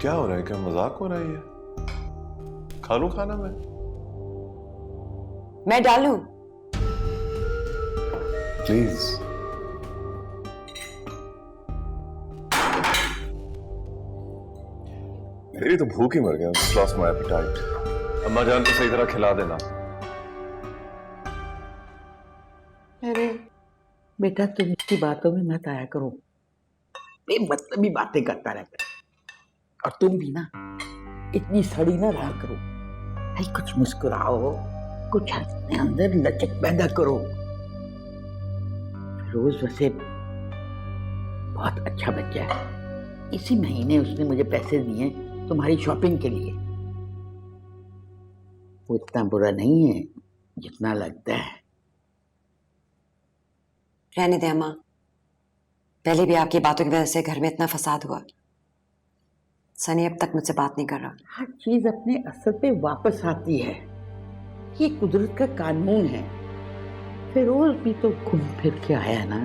क्या हो रहा है? क्या मजाक हो रहा है? ये खा लूं खाना मैं डालूं? प्लीज। मेरी तो भूख ही मर गया। Just lost my appetite. अम्मा जान को सही तरह खिला देना। अरे बेटा, तुम इसकी बातों में मत आया करो, बेमतलबी बातें करता रहता है। और तुम भी ना इतनी सड़ी ना रहा करो। भाई कुछ मुस्कुराओ, कुछ अपने अंदर लचक पैदा करो। रोज वैसे बहुत अच्छा बच्चा है। इसी महीने उसने मुझे पैसे दिए तुम्हारी शॉपिंग के लिए। वो इतना बुरा नहीं है जितना लगता है। रहने दे अम्मा, पहले भी आपकी बातों की वजह से घर में इतना फसाद हुआ। सनी अब तक मुझसे बात नहीं कर रहा। हर चीज अपने असल पे वापस आती है, ये कुदरत का कानून है। फिरोज भी तो घूम फिर के आया ना,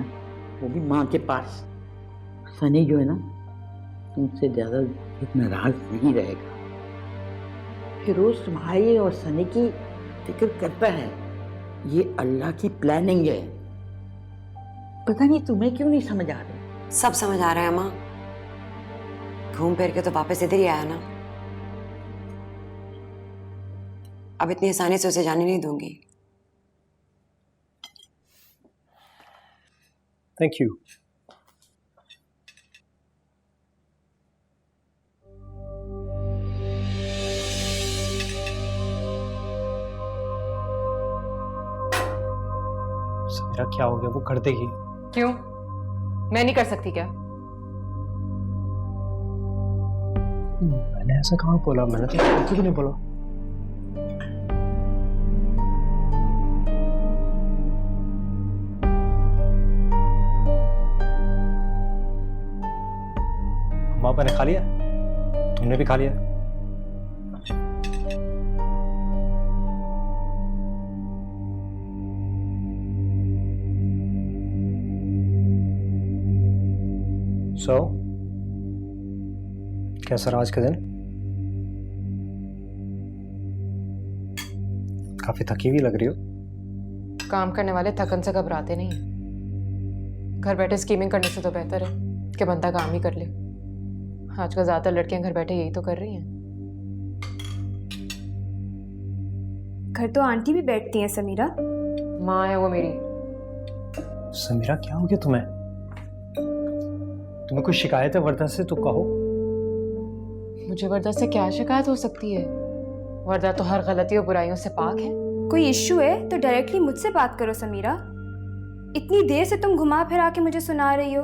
वो भी माँ के पास। सनी जो है ना, तुमसे ज्यादा नाराज नहीं रहेगा। फिरोज तुम्हारी और सनी की फिक्र करता है। ये अल्लाह की प्लानिंग है। पता नहीं तुम्हें क्यों नहीं समझ आ रहा। सब समझ आ रहा है अम्मा, घूम फिर के तो वापस इधर ही आया ना। अब इतनी आसानी से उसे जाने नहीं दूंगी। Thank you. समीरा क्या हो गया? वो कर देगी। क्यों? मैं नहीं कर सकती क्या? मैंने ऐसा कहाँ बोला? मैंने तो कुछ भी नहीं बोला। अम्मा पापा ने खा लिया? तुमने भी खा लिया? So, कैसा रहा आज का दिन? काफी थकी हुई लग रही हो। काम करने वाले थकन से घबराते नहीं। घर बैठे स्कीमिंग करने से तो बेहतर है कि बंदा काम ही कर ले। आजकल ज्यादातर लड़कियां घर बैठे यही तो कर रही हैं। घर तो आंटी भी बैठती हैं समीरा। माँ है वो मेरी। समीरा क्या हो गया तुम्हें? तुम्हें कोई शिकायत है वर्दा से तो कहो। मुझे वर्दा से क्या शिकायत हो सकती है? वर्दा तो हर गलती और बुराइयों से पाक है। कोई इश्यू है तो डायरेक्टली मुझसे बात करो समीरा। इतनी देर से तुम घुमा फिरा के मुझे सुना रही हो,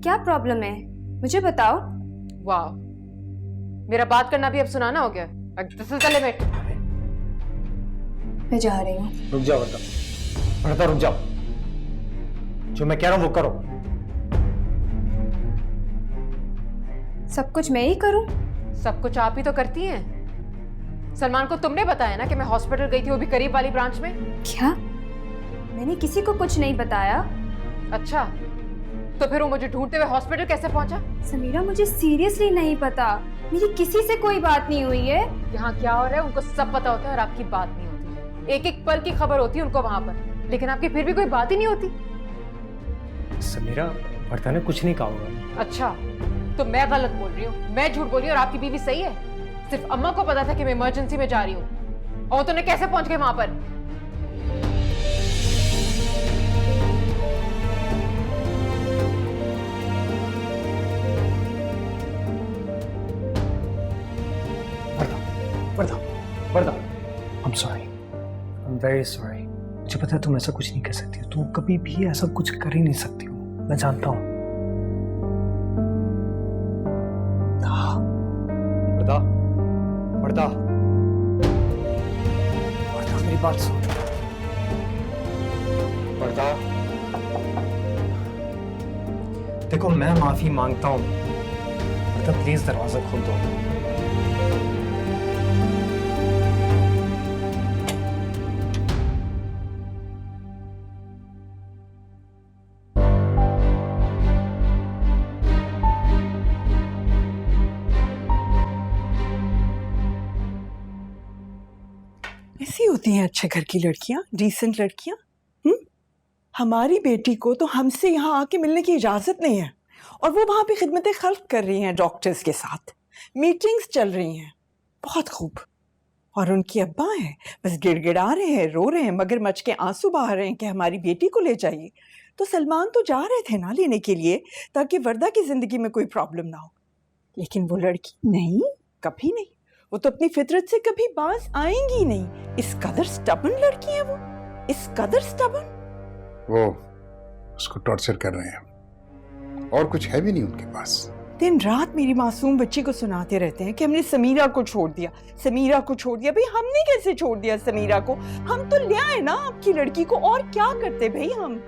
क्या प्रॉब्लम है मुझे बताओ। वाह, मेरा बात करना भी अब सुनाना हो गया। चले बैठ। मैं जा रही हूँ। रुक जाओ वर्दा, वर्दा रुक जाओ। जो मैं कह रहा हूँ वो करो। सब कुछ मैं ही करूं? सब कुछ आप ही तो करती हैं। सलमान को तुमने बताया ना कि मैं हॉस्पिटल गई थी, वो भी करीब वाली ब्रांच में। क्या? मैंने किसी को कुछ नहीं बताया। अच्छा, तो फिर वो मुझे ढूंढते हुए हॉस्पिटल कैसे पहुंचा? समीरा मुझे सीरियसली नहीं पता, मेरी किसी से कोई बात नहीं हुई है। यहाँ क्या हो रहा है उनको सब पता होता है और आपकी बात नहीं होती। एक एक पल की खबर होती है उनको वहां पर, लेकिन आपकी फिर भी कोई बात ही नहीं होती। समीरा, वर्दा ने कुछ नहीं कहा होगा। अच्छा, तो मैं गलत बोल रही हूँ, मैं झूठ बोल रही हूँ और आपकी बीवी सही है। सिर्फ अम्मा को पता था कि मैं इमरजेंसी में जा रही हूँ, और तुमने कैसे पहुंच गए वहां पर? वर्दा, वर्दा, वर्दा, I'm sorry, I'm very sorry। मुझे पता है तुम ऐसा कुछ नहीं कर सकती हो, तुम कभी भी ऐसा कुछ कर ही नहीं सकती हो, मैं जानता हूँ। वर्दा, वर्दा, वर्दा मेरी बात सुन। वर्दा, देखो मैं माफी मांगता हूँ। वर्दा प्लीज दरवाजा खोल दो। कैसी होती हैं अच्छे घर की लड़कियां, डिसेंट लड़कियां? हमारी बेटी को तो हमसे यहाँ आके मिलने की इजाजत नहीं है, और वो वहां पे खिदमत खल्क कर रही हैं डॉक्टर्स के साथ, मीटिंग्स चल रही हैं। बहुत खूब। और उनकी अब्बा हैं, बस गिड़गिड़ा रहे हैं, रो रहे हैं, मगरमच्छ के आंसू बहा रहे हैं कि हमारी बेटी को ले जाइए। तो सलमान तो जा रहे थे ना लेने के लिए, ताकि वर्दा की जिंदगी में कोई प्रॉब्लम ना हो। लेकिन वो लड़की नहीं, कभी नहीं। वो तो अपनी फितरत से कभी बाज आएंगी नहीं। इस कदर स्टबन लड़की है वो, इस कदर स्टबन। वो उसको टॉर्चर कर रहे हैं, और कुछ है भी नहीं उनके पास। दिन रात मेरी मासूम बच्ची को सुनाते रहते हैं कि हमने समीरा को छोड़ दिया, समीरा को छोड़ दिया। भाई हमने कैसे छोड़ दिया समीरा को? हम तो ले आए ना आपकी लड़की को, और क्या करते भाई हम?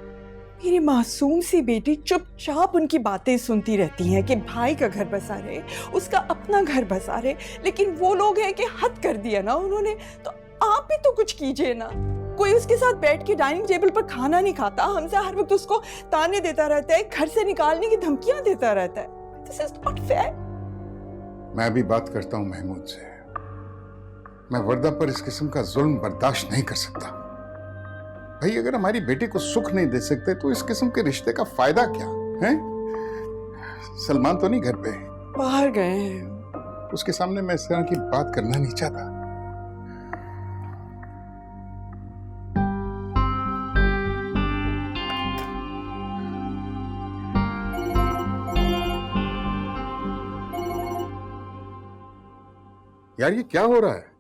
मेरी मासूम सी बेटी चुपचाप उनकी बातें सुनती रहती हैं कि भाई का घर बसा रहे, उसका अपना घर बसा रहे। लेकिन वो लोग हैं कि हद कर दिया ना उन्होंने। तो आप भी तो कुछ कीजिए ना। कोई उसके साथ बैठ के डाइनिंग टेबल पर खाना नहीं खाता, हमसे हर वक्त उसको ताने देता रहता है, घर से निकालने की धमकियां देता रहता है। This is not fair. मैं भी बात करता हूं महमूद से। मैं वर्दा पर इस किस्म का जुल्म बर्दाश्त नहीं कर सकता। भाई अगर हमारी बेटी को सुख नहीं दे सकते तो इस किस्म के रिश्ते का फायदा क्या है? सलमान तो नहीं घर पे, बाहर गए हैं। उसके सामने मैं इस तरह की बात करना नहीं चाहता। यार ये क्या हो रहा है?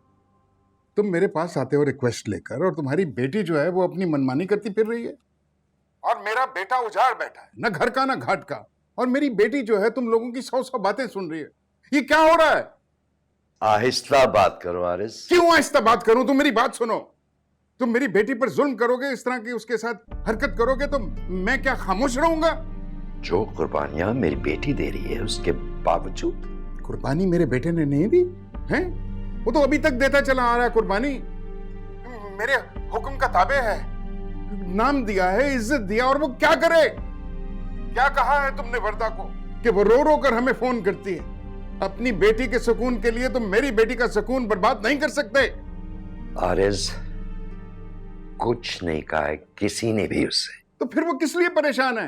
तुम मेरे पास आते हो रिक्वेस्ट लेकर, और तुम्हारी बेटी जो है वो अपनी मनमानी करती फिर रही है, और मेरा बेटा उजाड़ बैठा है, ना घर का ना घाट का, और मेरी बेटी जो है तुम लोगों की 100 बातें सुन रही है। ये क्या हो रहा है? आहिस्ता बात करो आरिस। क्यों आहिस्ता बात करूं? तुम मेरी बात सुनो। तुम मेरी बेटी पर जुल्म करोगे, इस तरह की उसके साथ हरकत करोगे, तो मैं क्या खामोश रहूंगा? जो कुर्बानियां मेरी बेटी दे रही है उसके बावजूद। कुर्बानी मेरे बेटे ने नहीं दी है? वो तो अभी तक देता चला आ रहा है कुर्बानी। मेरे हुक्म का ताबे है, नाम दिया है, इज्जत दिया, और वो क्या करे? क्या कहा है तुमने वर्दा को कि वो रो रो कर हमें फोन करती है? अपनी बेटी के सुकून के लिए तुम मेरी बेटी का सुकून बर्बाद नहीं कर सकते। आरिज, कुछ नहीं कहा है किसी ने भी उससे। तो फिर वो किस लिए परेशान है?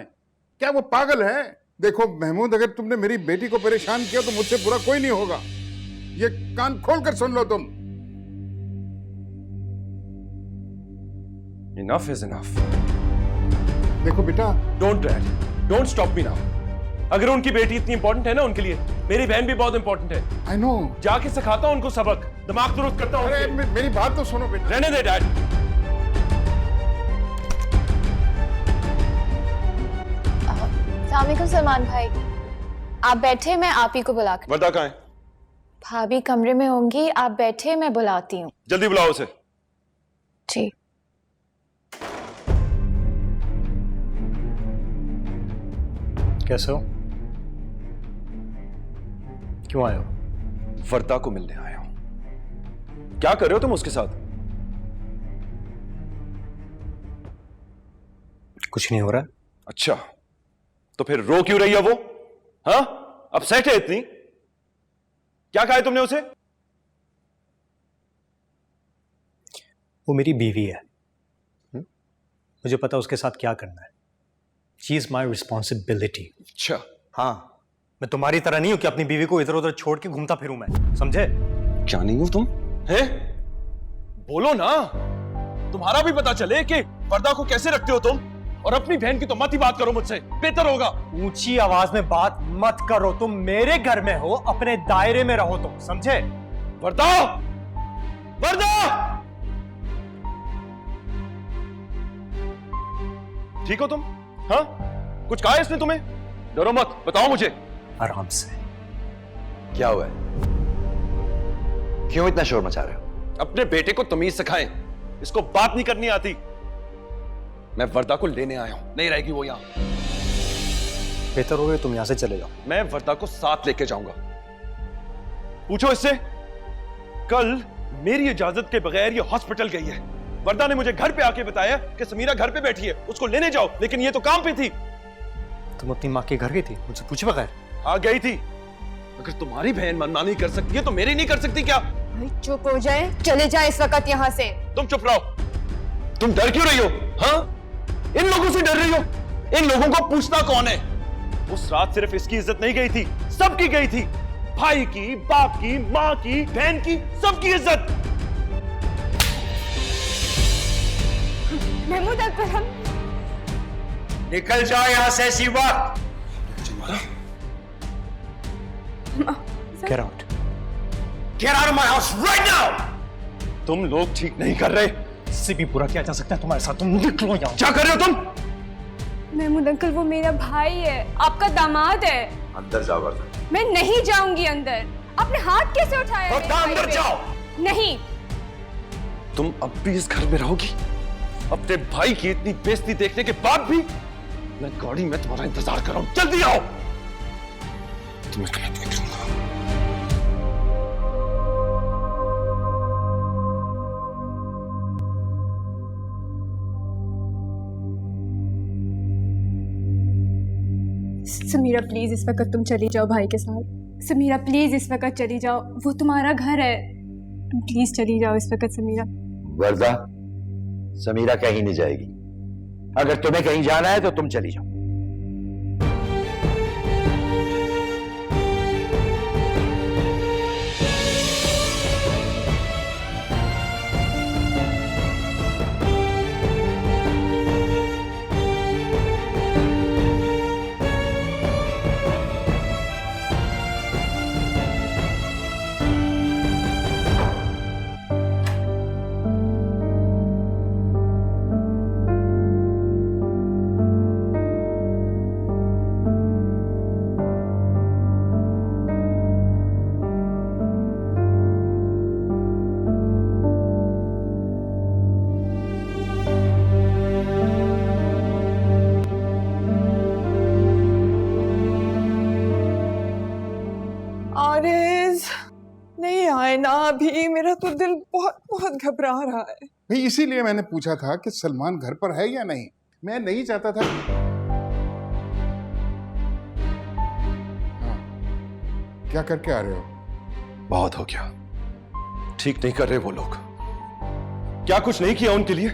क्या वो पागल है? देखो महमूद, अगर तुमने मेरी बेटी को परेशान किया तो मुझसे बुरा कोई नहीं होगा। ये कान खोल कर सुन लो तुम। Enough is enough. देखो बेटा, Don't drag. Don't stop me now. अगर उनकी बेटी इतनी इंपॉर्टेंट है ना उनके लिए, मेरी बहन भी बहुत इंपॉर्टेंट है। I know. जाके सिखाता हूं उनको सबक, दिमाग दुरुस्त करता हूं। अरे मेरी बात तो सुनो बेटा। रहने दे डैड। अस्सलाम वालेकुम सलमान भाई, आप बैठे, मैं आप ही को बुला कर। वर्दा कहाँ है? भाभी कमरे में होंगी, आप बैठे, मैं बुलाती हूँ। जल्दी बुलाओ उसे। जी। कैसे हो? क्यों आए हो? वर्दा को मिलने आया हूं। क्या कर रहे हो तुम उसके साथ? कुछ नहीं हो रहा। अच्छा, तो फिर रो क्यों रही है वो? हाँ, अपसेट है इतनी? क्या कहा है तुमने उसे? वो मेरी बीवी है, मुझे पता उसके साथ क्या करना है। She is my responsibility. अच्छा, हाँ, मैं तुम्हारी तरह नहीं हूं कि अपनी बीवी को इधर उधर छोड़ के घूमता फिरूं मैं, समझे? क्या नहीं हो तुम? हैं? बोलो ना, तुम्हारा भी पता चले कि वर्दा को कैसे रखते हो तुम। और अपनी बहन की तो मत ही बात करो मुझसे, बेहतर होगा। ऊंची आवाज में बात मत करो, तुम मेरे घर में हो, अपने दायरे में रहो तुम, समझे? वर्दा! वर्दा! ठीक हो तुम? हाँ? कुछ कहा है इसने तुम्हें? डरो मत, बताओ मुझे। आराम से। क्या हुआ है? क्यों इतना शोर मचा रहे हो? अपने बेटे को तमीज सिखाएं, इसको बात नहीं करनी आती। मैं वर्दा को लेने आया हूं, नहीं रहेगी वो यहां। बेहतर होगा तुम यहां से चले जाओ। मैं वर्दा को साथ लेके जाऊंगा। पूछो इससे, कल मेरी इजाजत के बगैर ये हॉस्पिटल गई है। वर्दा ने मुझे घर पे आके बताया कि समीरा घर पे बैठी है, उसको लेने जाओ, लेकिन ये तो काम पे थी। तुम अपनी माँ के घर गई थी मुझसे पूछे बगैर? हाँ गई थी। अगर तुम्हारी बहन मनमानी कर सकती है तो मेरी नहीं कर सकती क्या? भाई चुप हो जाए, चले जाए इस वक्त यहाँ से। तुम चुप रहो। तुम डर क्यों रही हो? हाँ, इन लोगों से डर रही हो? इन लोगों को पूछना कौन है? उस रात सिर्फ इसकी इज्जत नहीं गई थी, सबकी गई थी। भाई की, बाप की, माँ की, बहन की, सबकी इज्जत। महमूद अंकल, हम निकल जाओ यहां से Shiva. Get out. Get out of my house right now! तुम लोग ठीक नहीं कर रहे। इससे भी बुरा किया जा सकता है तुम्हारे साथ। तुम निकलो यहाँ। क्या कर रहे हो तुम? महमूद अंकल, वो मेरा भाई है, आपका दामाद है। अंदर जाओ वर्दा। मैं नहीं जाऊंगी अंदर। आपने हाथ कैसे उठाया मेरे भाई अंदर पे? जाओ। नहीं। तुम अब भी इस घर में रहोगी? अपने भाई की इतनी बेइज्जती देखने के बाद भी? मैं गाड़ी में तुम्हारा इंतजार कर रहा हूं, जल्दी आओ। तुम्हें कहीं देख लूंगा। समीरा प्लीज इस वक्त तुम चली जाओ भाई के साथ। समीरा प्लीज इस वक्त चली जाओ, वो तुम्हारा घर है। तुम प्लीज चली जाओ इस वक्त समीरा। वर्दा, समीरा कहीं नहीं जाएगी। अगर तुम्हें कहीं जाना है तो तुम चली जाओ। आरिज नहीं आए ना अभी। मेरा तो दिल बहुत बहुत घबरा रहा है। भाई इसीलिए मैंने पूछा था कि सलमान घर पर है या नहीं। मैं नहीं चाहता था। हाँ, क्या करके आ रहे हो? बहुत हो गया। ठीक नहीं कर रहे वो लोग। क्या कुछ नहीं किया उनके लिए,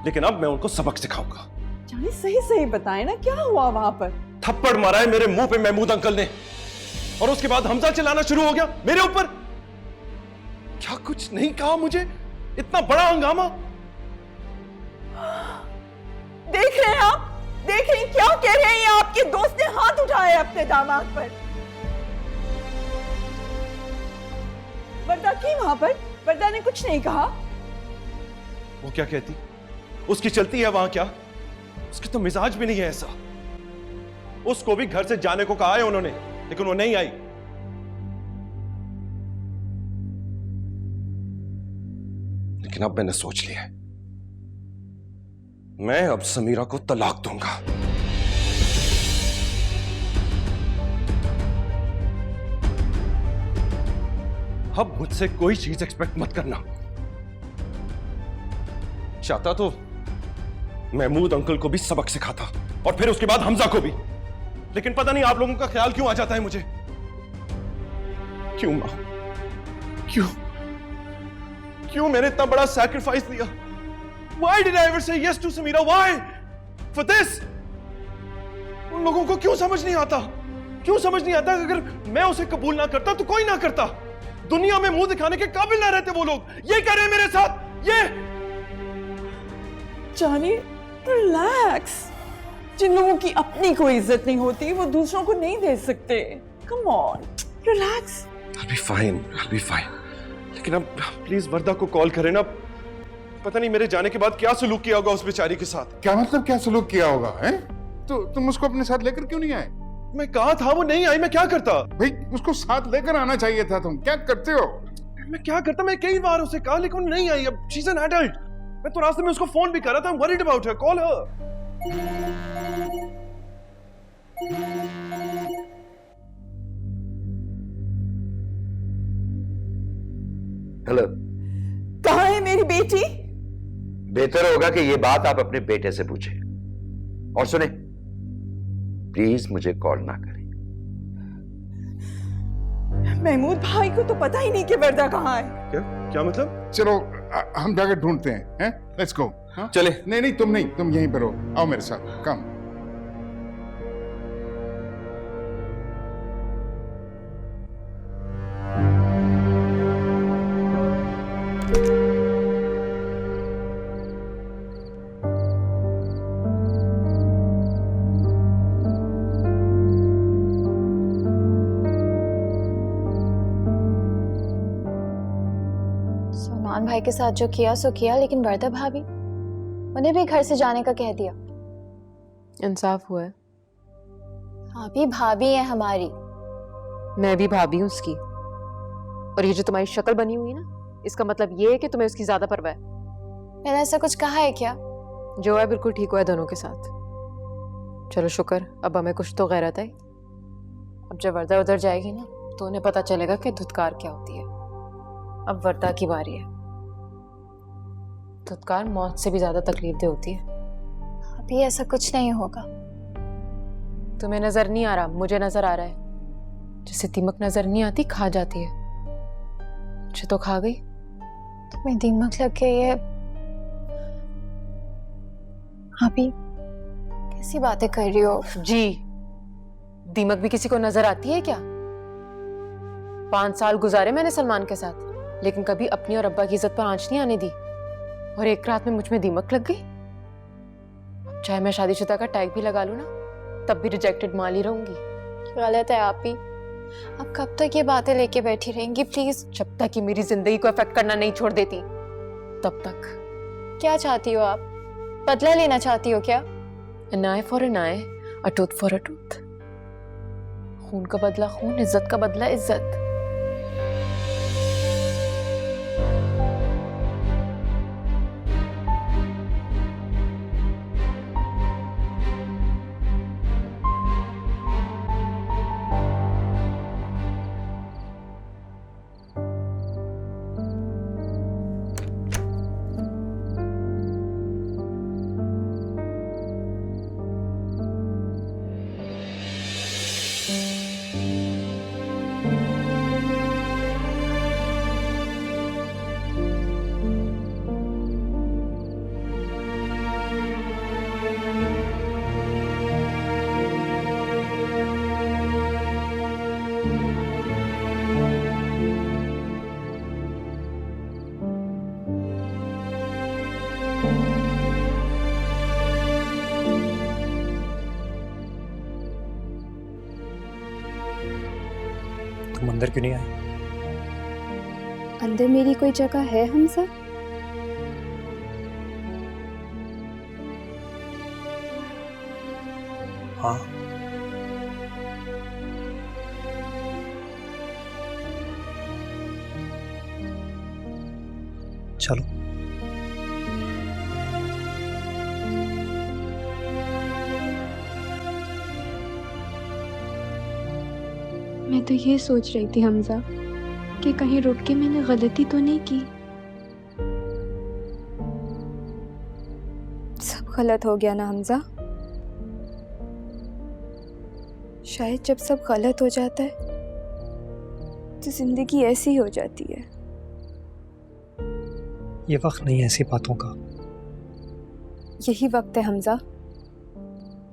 लेकिन अब मैं उनको सबक सिखाऊंगा। जानी सही सही बताए ना, क्या हुआ वहां पर? थप्पड़ मारा है मेरे मुंह पे महमूद अंकल ने, और उसके बाद हमजा चिल्लाना शुरू हो गया मेरे ऊपर। क्या कुछ नहीं कहा मुझे? इतना बड़ा हंगामा। देख रहे हैं आप, देख रहे हैं क्या कह रहे हैं? आपके दोस्त ने हाथ उठाया अपने दामाद पर। वर्दा की वहां पर? वर्दा ने कुछ नहीं कहा। वो क्या कहती? उसकी चलती है वहां क्या? उसकी तो मिजाज भी नहीं है ऐसा। उसको भी घर से जाने को कहा है उन्होंने, लेकिन वो नहीं आई। लेकिन अब मैंने सोच लिया है, मैं अब समीरा को तलाक दूंगा। अब मुझसे कोई चीज एक्सपेक्ट मत करना। चाहता तो महमूद अंकल को भी सबक सिखाता, और फिर उसके बाद हमजा को भी। लेकिन पता नहीं आप लोगों का ख्याल क्यों आ जाता है मुझे। क्यों मां? क्यों मैंने इतना बड़ा सैक्रिफाइस दिया? Why did I ever say yes to Samira? Why? For this? उन लोगों को क्यों समझ नहीं आता? क्यों समझ नहीं आता? अगर मैं उसे कबूल ना करता तो कोई ना करता। दुनिया में मुंह दिखाने के काबिल ना रहते वो लोग। ये कर रहे हैं मेरे साथ, ये। जानी रिलैक्स। जिन लोगों की अपनी कोई इज्जत नहीं होती वो दूसरों को नहीं दे सकते। Come on, relax. I'll be fine, I'll be fine. लेकिन अब प्लीज वर्दा को कॉल करें ना। पता नहीं मेरे जाने के बाद क्या सलूक किया होगा उस बेचारी के साथ। क्या मतलब क्या सलूक किया होगा? हैं? तो तुम उसको अपने साथ लेकर क्यों नहीं आए? मैं कहा था, वो नहीं आई, मैं क्या करता? भाई उसको साथ लेकर आना चाहिए था। तुम क्या करते हो? मैं क्या करता? मैं कई बार उसे कहा, लेकिन वो नहीं आई। अब शी इज एन एडल्ट। मैं तो रास्ते में उसको फोन भी कर रहा था। I'm worried about her. Call her. Hello. कहाँ है मेरी बेटी? बेहतर होगा कि ये बात आप अपने बेटे से पूछें। और सुने, प्लीज मुझे कॉल ना करें। महमूद भाई को तो पता ही नहीं कि वर्दा कहाँ है। क्या क्या मतलब? चलो हम जाकर ढूंढते हैं, लेट्स गो। चले। नहीं, तुम यहीं पर रहो, आओ मेरे साथ, कम। सलमान भाई के साथ जो किया सो किया, लेकिन वर्दा भाभी उन्हें भी घर से जाने का कह दिया। इंसाफ हुआ है। भाभी भाभी है हमारी। मैं भी भाभी हूँ उसकी। और ये जो तुम्हारी शक्ल बनी हुई है ना, इसका मतलब ये है कि तुम्हें उसकी ज्यादा परवाह है। मैंने ऐसा कुछ कहा है क्या? जो है बिल्कुल ठीक हुआ है दोनों के साथ। चलो शुक्र, अब हमें कुछ तो गैरत है। अब जब वर्दा उधर जाएगी ना, तो उन्हें पता चलेगा कि धुतकार क्या होती है। अब वर्दा की बारी है। धुतकार मौत से भी ज्यादा तकलीफदेह होती है। अभी ऐसा कुछ नहीं होगा। तुम्हें नजर नहीं आ रहा, मुझे नजर आ रहा है। जिसे दीमक नजर नहीं आती खा जाती है। मुझे तो खा गई। तुम्हें दीमक लग गई है? अभी कैसी बातें कर रही हो? जी, दीमक भी किसी को नजर आती है क्या? 5 साल गुजारे मैंने सलमान के साथ, लेकिन कभी अपनी और अब्बा की इज्जत पर आंच नहीं आने दी। और एक रात में मुझ में दीमक लग गई। अब चाहे मैं शादीशुदा का टैग भी लगा लूं ना, तब भी रिजेक्टेड माल ही रहूंगी। गलत है आप ही। अब कब तक ये बातें लेके बैठी रहेंगी? प्लीज। जब तक कि मेरी जिंदगी को अफेक्ट करना नहीं छोड़ देती, तब तक। क्या चाहती हो आप? बदला लेना चाहती हो क्या? An eye for an eye, a tooth for a tooth. खून का बदला खून, इज्जत का बदला इज्जत। तुम अंदर क्यों नहीं आई? अंदर मेरी कोई जगह है हमजा? हाँ। चलो। मैं तो ये सोच रही थी हमजा कि कहीं रुक के मैंने गलती तो नहीं की। सब गलत हो गया ना हमजा? शायद जब सब गलत हो जाता है तो जिंदगी ऐसी हो जाती है। ये वक्त नहीं है ऐसी बातों का। यही वक्त है हमजा।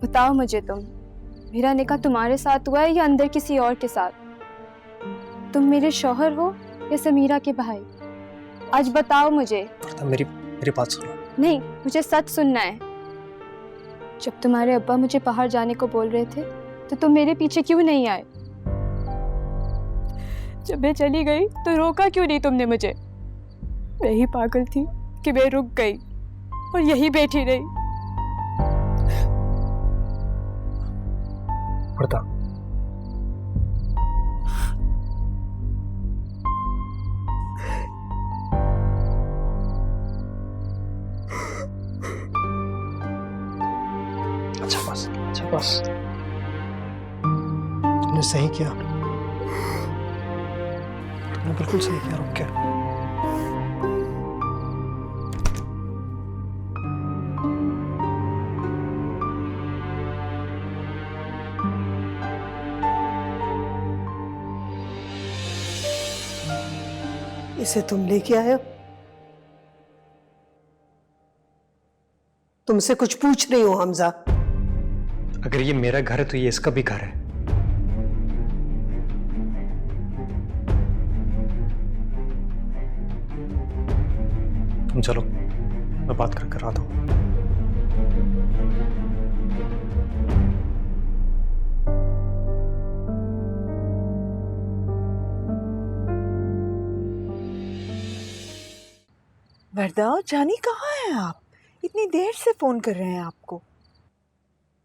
बताओ मुझे तुम, मेरा निकाह तुम्हारे साथ हुआ है या अंदर किसी और के साथ? तुम मेरे शौहर हो या समीरा के भाई? आज बताओ मुझे। मेरी बात सुनो। नहीं, मुझे सच सुनना है। जब तुम्हारे अब्बा मुझे बाहर जाने को बोल रहे थे तो तुम मेरे पीछे क्यों नहीं आए? जब मैं चली गई तो रोका क्यों नहीं तुमने मुझे? मैं ही पागल थी कि मैं रुक गई और यही बैठी रही। वर्दा, अच्छा बस तुमने सही किया। तुमने बिल्कुल सही किया रुक के। इसे तुम लेके आए हो? तुमसे कुछ पूछ रही हूं हमजा। अगर ये मेरा घर है तो ये इसका भी घर है। तुम चलो, मैं बात कर आता हूं। वरदा जानी कहाँ हैं आप? इतनी देर से फोन कर रहे हैं आपको।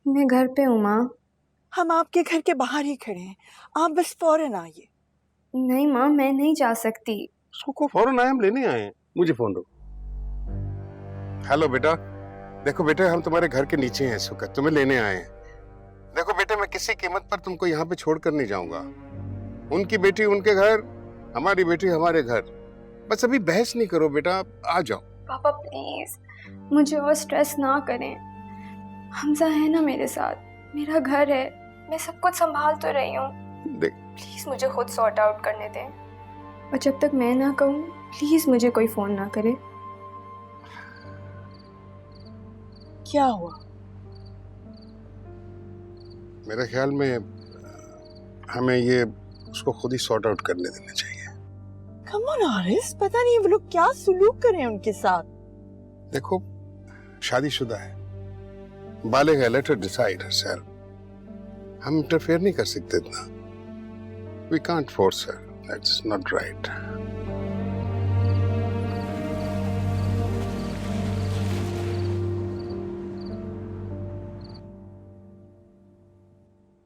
मैं घर पे हूँ माँ। हम आपके घर के बाहर ही खड़े हैं, आप बस फौरन आइए। नहीं माँ, मैं नहीं जा सकती। उसको फौरन आए, हम लेने आए हैं। मुझे फोन दो। हेलो बेटा, देखो बेटे, हम तुम्हारे घर के नीचे हैं इस वक्त, तुम्हें लेने आए हैं। देखो बेटे, मैं किसी कीमत पर तुमको यहाँ पे छोड़कर नहीं जाऊंगा। उनकी बेटी उनके घर, हमारी बेटी हमारे घर। बस अभी बहस नहीं करो बेटा, आ जाओ। पापा प्लीज मुझे और स्ट्रेस ना करें। हमजा है ना मेरे साथ, मेरा घर है, मैं सब कुछ संभाल तो रही हूँ। देख प्लीज मुझे खुद सॉर्ट आउट करने दें, और जब तक मैं ना कहूँ प्लीज मुझे कोई फोन ना करे। क्या हुआ? मेरे ख्याल में हमें ये उसको खुद ही सॉर्ट आउट करने देना चाहिए। कम ऑन आरिस, पता नहीं वो लोग क्या सुलूक कर रहे हैं उनके साथ। देखो, शादीशुदा है, बालिग है, लेट हर डिसाइड हरसेल्फ। हम इंटरफेयर नहीं कर सकते इतना। We can't force her, that's not right.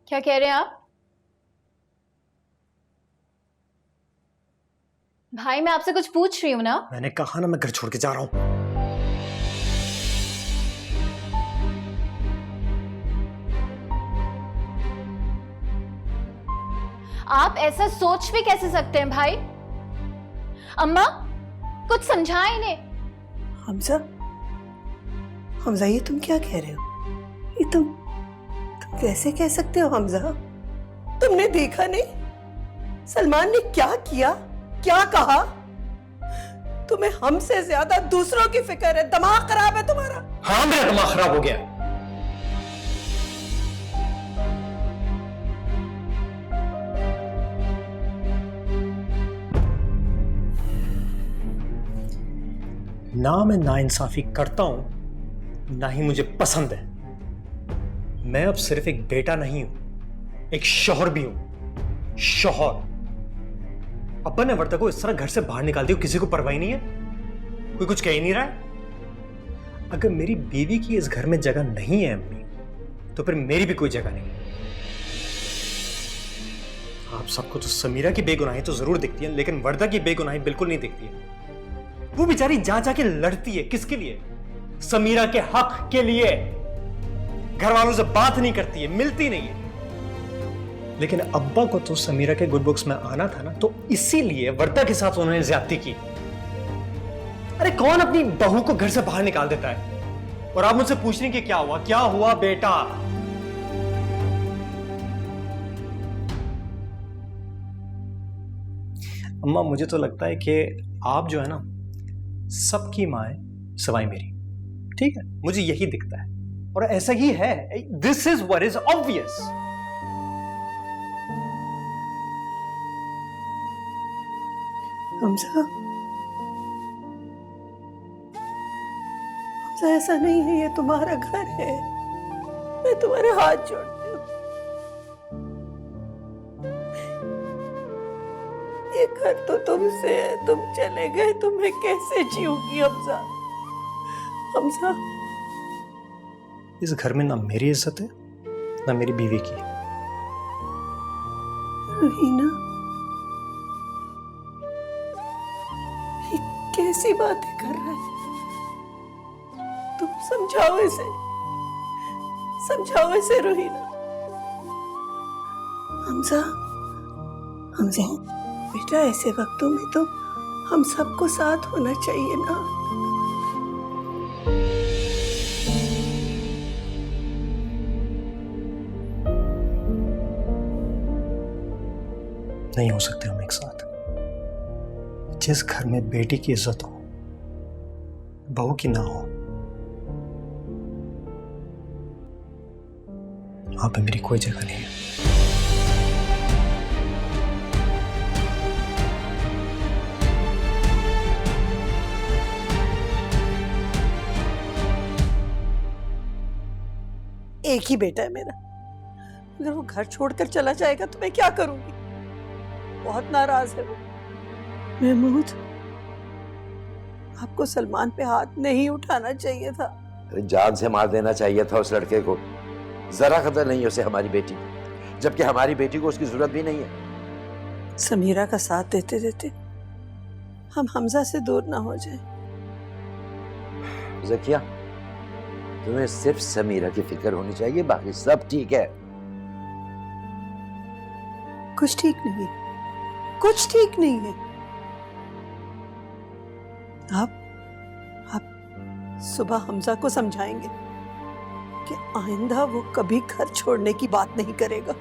क्या कह रहे हैं आप? भाई मैं आपसे कुछ पूछ रही हूँ ना। मैंने कहा ना मैं घर छोड़ के जा रहा हूं। आप ऐसा सोच भी कैसे सकते हैं भाई? अम्मा कुछ समझाएं इन्हें। हमजा, हमजा ये तुम क्या कह रहे हो? ये तुम कैसे कह सकते हो हमजा? तुमने देखा नहीं सलमान ने क्या किया, क्या कहा? तुम्हें हमसे ज्यादा दूसरों की फिक्र है। दिमाग खराब है तुम्हारा। हाँ, मेरा दिमाग खराब हो गया। ना मैं नाइंसाफी करता हूं, ना ही मुझे पसंद है। मैं अब सिर्फ एक बेटा नहीं हूं, एक शौहर भी हूं। शौहर। अब्बा ने वर्दा को इस तरह घर से बाहर निकाल दिया, किसी को परवाह नहीं है, कोई कुछ कह ही नहीं रहा है। अगर मेरी बीवी की इस घर में जगह नहीं है अम्मी, तो फिर मेरी भी कोई जगह नहीं है। आप सबको तो समीरा की बेगुनाही तो जरूर दिखती है, लेकिन वर्दा की बेगुनाही बिल्कुल नहीं दिखती है। वो बेचारी जा जाके लड़ती है, किसके लिए? समीरा के हक के लिए। घर वालों से बात नहीं करती है, मिलती नहीं है। लेकिन अब्बा को तो समीरा के गुड बुक्स में आना था ना, तो इसीलिए वर्दा के साथ उन्होंने ज्यादती की। अरे कौन अपनी बहू को घर से बाहर निकाल देता है? और आप मुझसे पूछ रही कि क्या हुआ? क्या हुआ बेटा? अम्मा मुझे तो लगता है कि आप जो है ना, सबकी मां है सवाई मेरी। ठीक है, मुझे यही दिखता है और ऐसा ही है। This is what is obvious. Hamza, Hamza ऐसा नहीं है, ये तुम्हारा घर है। मैं तुम्हारे हाथ जोड़ती हूँ। ये घर तो तुमसे है, तुम चले गए तो मैं कैसे जीऊंगी हमजा? हमजा, इस घर में ना मेरी इज्जत है ना मेरी बीवी की। रुहीना, ये कैसी बातें कर रहा है? तुम समझाओ इसे, समझाओ इसे रुहीना। हमजा, हमजा बेटा, ऐसे वक्तों में तो हम सबको साथ होना चाहिए ना। नहीं हो सकते हम एक साथ। जिस घर में बेटी की इज्जत हो, बहू की ना हो, वहां पे मेरी कोई जगह नहीं है। एक ही बेटा है मेरा, अगर वो घर छोड़कर चला जाएगा तो मैं क्या करूंगी? बहुत नाराज है वो। महमूद, आपको सलमान पे हाथ नहीं उठाना चाहिए था। अरे जान से मार देना चाहिए था उस लड़के को। जरा कदर नहीं उसे हमारी बेटी की, जबकि हमारी बेटी को उसकी जरूरत भी नहीं है। समीरा का साथ देते देते हम हमजा से दूर ना हो जाए। ज़किया, तुम्हें सिर्फ समीरा की फिक्र होनी चाहिए, बाकी सब ठीक है। कुछ ठीक नहीं, कुछ ठीक नहीं है। आप सुबह हमजा को समझाएंगे कि आइंदा वो कभी घर छोड़ने की बात नहीं करेगा।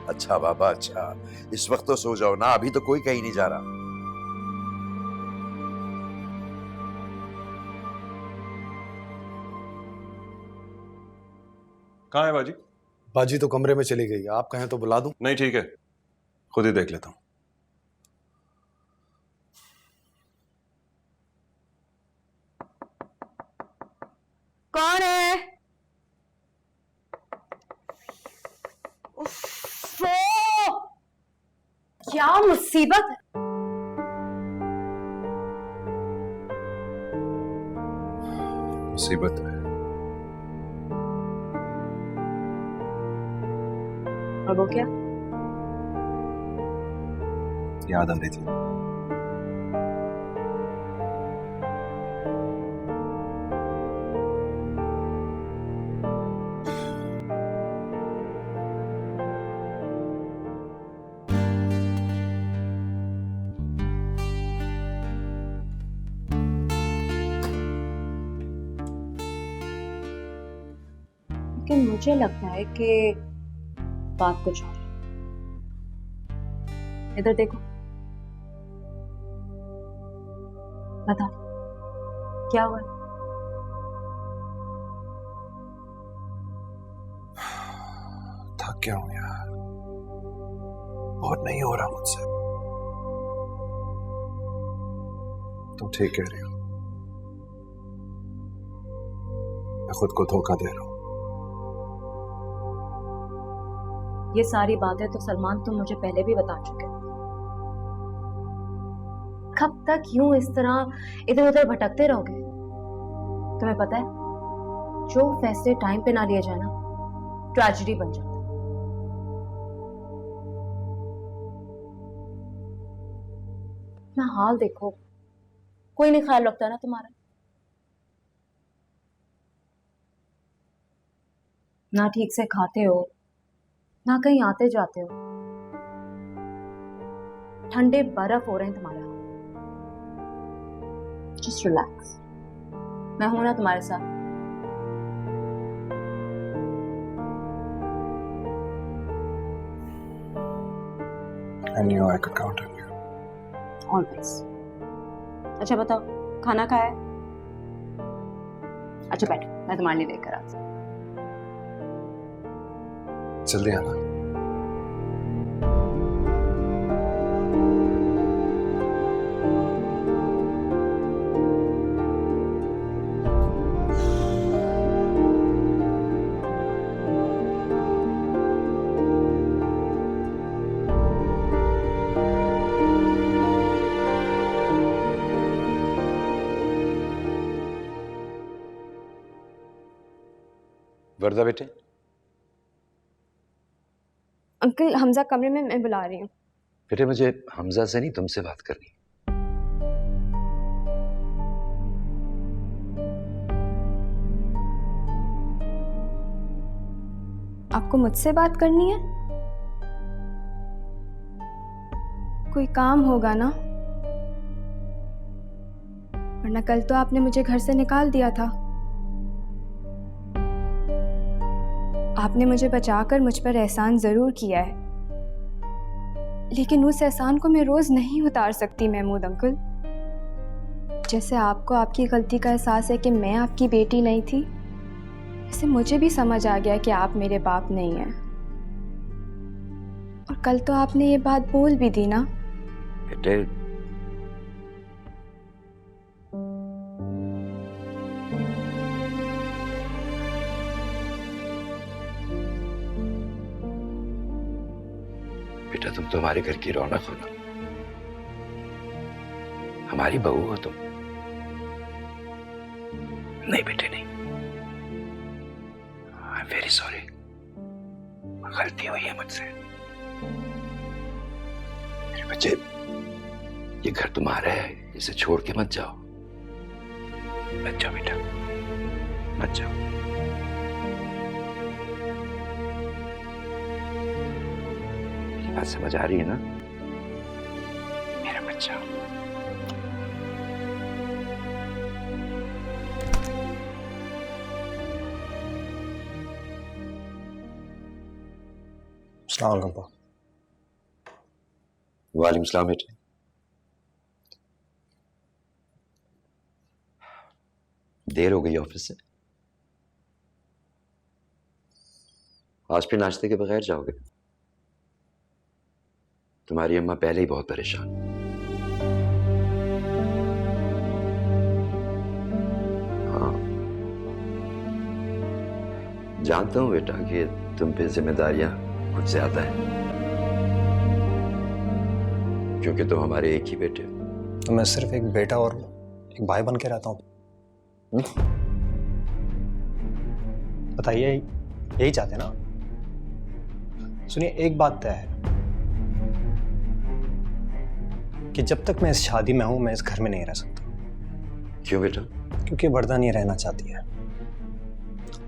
अच्छा बाबा, अच्छा, इस वक्त तो सो जाओ ना, अभी तो कोई कहीं नहीं जा रहा। कहाँ है बाजी? बाजी तो कमरे में चली गई है, आप कहें तो बुला दूं? नहीं ठीक है, खुद ही देख लेता हूं। कौन है? क्या मुसीबत! मुसीबत है। और वो क्या? याद आ रही थी। लेकिन मुझे लगता है कि बात कुछ और है। इधर देखो, बता क्या हुआ? थक गया हूं यार, बहुत नहीं हो रहा मुझसे। तुम ठीक कह रही हो, मैं खुद को धोखा दे रहा हूं। ये सारी बातें तो सलमान तुम मुझे पहले भी बता चुके हो। कब तक यूं इस तरह इधर उधर भटकते रहोगे? तुम्हें पता है, जो फैसले टाइम पे ना लिए जाए ना, ट्रेजेडी बन जाता है। ना हाल देखो, कोई नहीं ख्याल रखता ना तुम्हारा। ना ठीक से खाते हो, ना कहीं आते जाते हो, ठंडे बर्फ हो रहे हैं तुम्हारे हाथ। जस्ट रिलैक्स, मैं हूं ना तुम्हारे साथ। I knew I could count on you. Always. अच्छा बताओ, खाना खाया है? अच्छा बैठो, मैं तुम्हारे लिए लेकर आती हूँ। जल्दी आना। वर्दा बेटे। अंकल, हमजा कमरे में, मैं बुला रही हूँ। बेटे मुझे हमजा से नहीं, तुमसे बात करनी। आपको मुझसे बात करनी है? कोई काम होगा ना, वरना कल तो आपने मुझे घर से निकाल दिया था। आपने मुझे बचाकर मुझ पर एहसान जरूर किया है, लेकिन उस एहसान को मैं रोज नहीं उतार सकती महमूद अंकल। जैसे आपको आपकी गलती का एहसास है कि मैं आपकी बेटी नहीं थी, वैसे मुझे भी समझ आ गया कि आप मेरे बाप नहीं हैं। और कल तो आपने ये बात बोल भी दी ना। बेटे, बेटा तुम तो हमारे घर की रौनक हो ना, हमारी बहू हो तुम। नहीं बेटे नहीं, आई एम वेरी सॉरी, गलती हुई है मुझसे। मेरे बच्चे, ये घर तुम्हारा है, इसे छोड़ के मत जाओ। मत जाओ बेटा, मत जाओ। मेरी बात समझ आ रही है ना मेरा बच्चा? अस्सलाम वालेकुम। वालेकुम सलाम बेटे। देर हो गई ऑफिस से, आज फिर नाश्ते के बगैर जाओगे? तुम्हारी अम्मा पहले ही बहुत परेशान। हाँ जानता हूं बेटा कि तुम पे जिम्मेदारियां कुछ ज्यादा है, क्योंकि तुम हमारे एक ही बेटे हो। तो मैं सिर्फ एक बेटा और एक भाई बन के रहता हूँ। बताइए, यही चाहते ना? सुनिए, एक बात तय है कि जब तक मैं इस शादी में हूं, मैं इस घर में नहीं रह सकता। क्यों बेटा? क्योंकि वर्दा नहीं रहना चाहती है।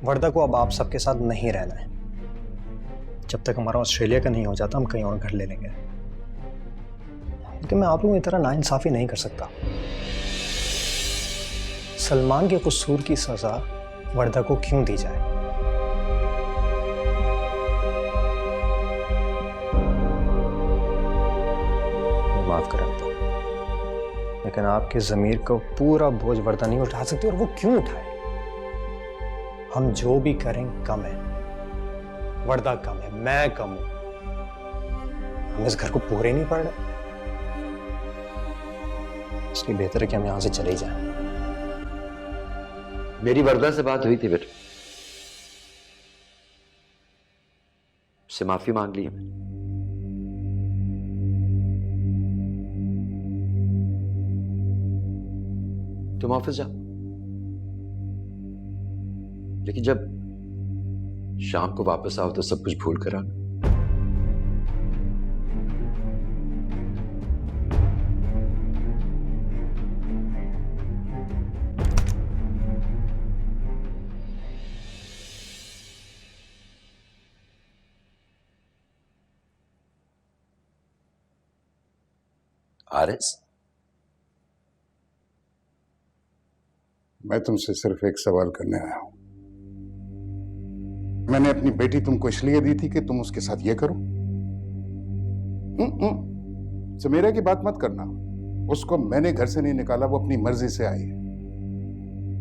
वर्दा को अब आप सबके साथ नहीं रहना है। जब तक हमारा ऑस्ट्रेलिया का नहीं हो जाता, हम कहीं और घर ले लेंगे। लेकिन मैं आप लोगों की तरह नाइंसाफी नहीं कर सकता। सलमान के कसूर की सजा वर्दा को क्यों दी जाए? माफ करें तो, लेकिन आपके ज़मीर को पूरा बोझ वर्दा नहीं उठा सकती। और वो क्यों उठाए? हम जो भी करें कम है। वर्दा कम है, मैं कम हूं, हम इस घर को पूरे नहीं पड़ रहे। इसलिए बेहतर है कि हम यहां से चले जाएं। मेरी वर्दा से बात हुई थी बेटा, उससे माफी मांग ली है मैंने। तुम ऑफिस जाओ, लेकिन जब शाम को वापस आओ तो सब कुछ भूल कर आना। आरएस, मैं तुमसे सिर्फ एक सवाल करने आया हूं। मैंने अपनी बेटी तुमको इसलिए दी थी कि तुम उसके साथ ये करो? समीरा की बात मत करना। उसको मैंने घर से नहीं निकाला, वो अपनी मर्जी से आई है।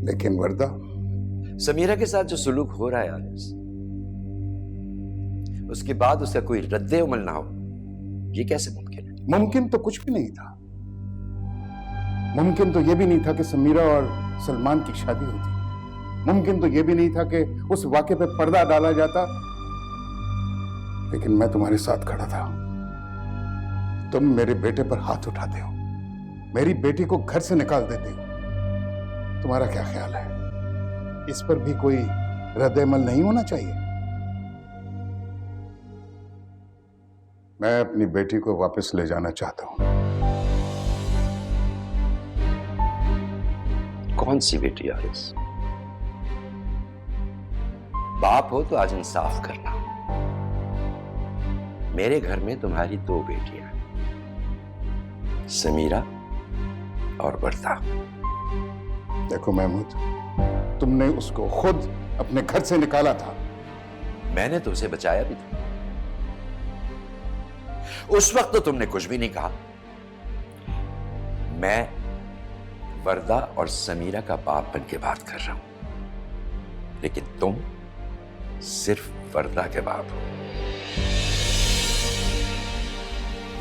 लेकिन वर्दा, समीरा के साथ जो सुलूक हो रहा है आरएस, उसके बाद उसका कोई रद्दे अमल ना हो, ये कैसे मुमकिन है? मुमकिन तो कुछ भी नहीं था। मुमकिन तो यह भी नहीं था कि समीरा और सलमान की शादी होती। मुमकिन तो यह भी नहीं था कि उस वाक़े पे पर्दा डाला जाता। लेकिन मैं तुम्हारे साथ खड़ा था। तुम मेरे बेटे पर हाथ उठाते हो, मेरी बेटी को घर से निकाल देते हो। तुम्हारा क्या ख्याल है, इस पर भी कोई रद्द-ए-अमल नहीं होना चाहिए? मैं अपनी बेटी को वापस ले जाना चाहता हूं। कौन सी बेटी आरएस? बाप हो तो आज इंसाफ करना। मेरे घर में तुम्हारी दो बेटियां, समीरा और वर्दा। देखो महमूद, तुमने उसको खुद अपने घर से निकाला था। मैंने तो उसे बचाया भी था। उस वक्त तो तुमने कुछ भी नहीं कहा। मैं वर्दा और समीरा का बाप बन के बात कर रहा हूं, लेकिन तुम सिर्फ वर्दा के बाप हो।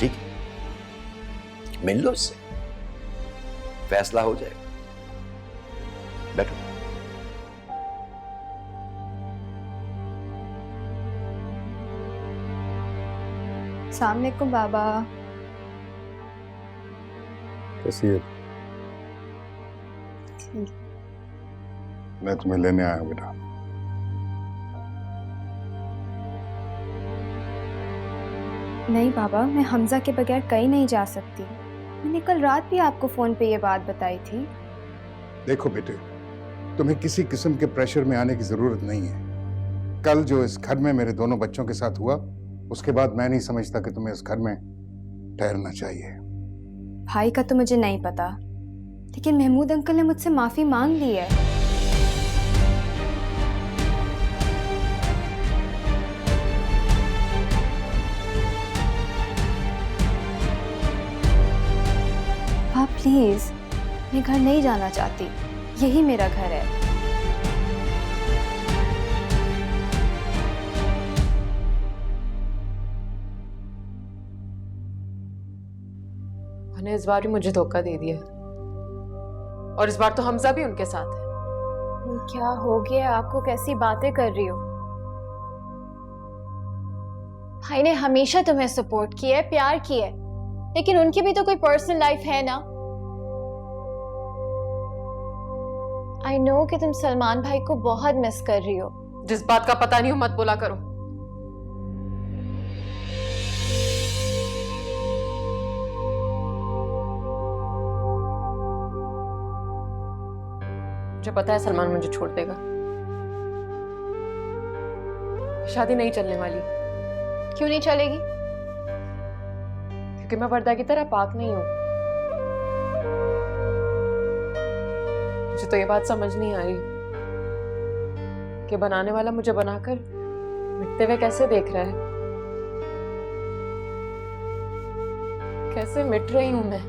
ठीक है, मिल लो उससे, फैसला हो जाएगा। बैठो। सामने को बाबा। कैसी है? मैं तुम्हें लेने आया हूं बेटा। नहीं बाबा, मैं हमजा के बगैर कहीं नहीं जा सकती। मैंने कल रात भी आपको फोन पे ये बात बताई थी। देखो बेटे, तुम्हें किसी किस्म के प्रेशर में आने की जरूरत नहीं है। कल जो इस घर में मेरे दोनों बच्चों के साथ हुआ, उसके बाद मैं नहीं समझता कि तुम्हें इस घर में ठहरना चाहिए। भाई का तो मुझे नहीं पता, लेकिन महमूद अंकल ने मुझसे माफी मांग ली है। आप प्लीज, मैं घर नहीं जाना चाहती, यही मेरा घर है। उन्हें इस बार भी मुझे धोखा दे दिया, और इस बार तो हमजा भी उनके साथ है। क्या हो गया आपको? कैसी बातें कर रही हो? भाई ने हमेशा तुम्हें सपोर्ट किया है, प्यार किया है, लेकिन उनकी भी तो कोई पर्सनल लाइफ है ना। आई नो कि तुम सलमान भाई को बहुत मिस कर रही हो। जिस बात का पता नहीं हो मत बोला करो। मुझे पता है सलमान मुझे छोड़ देगा। शादी नहीं चलने वाली। क्यों नहीं चलेगी? क्योंकि मैं वर्दा की तरह पाक नहीं हूं। मुझे तो ये बात समझ नहीं आ रही कि बनाने वाला मुझे बनाकर मिटते हुए कैसे देख रहा है। कैसे मिट रही हूं मैं,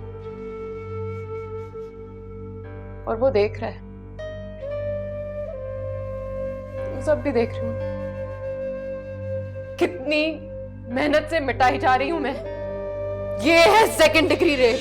और वो देख रहा है। तुम सब भी देख रहे हो कितनी मेहनत से मिटाई जा रही हूं मैं। ये है सेकंड डिग्री रेप।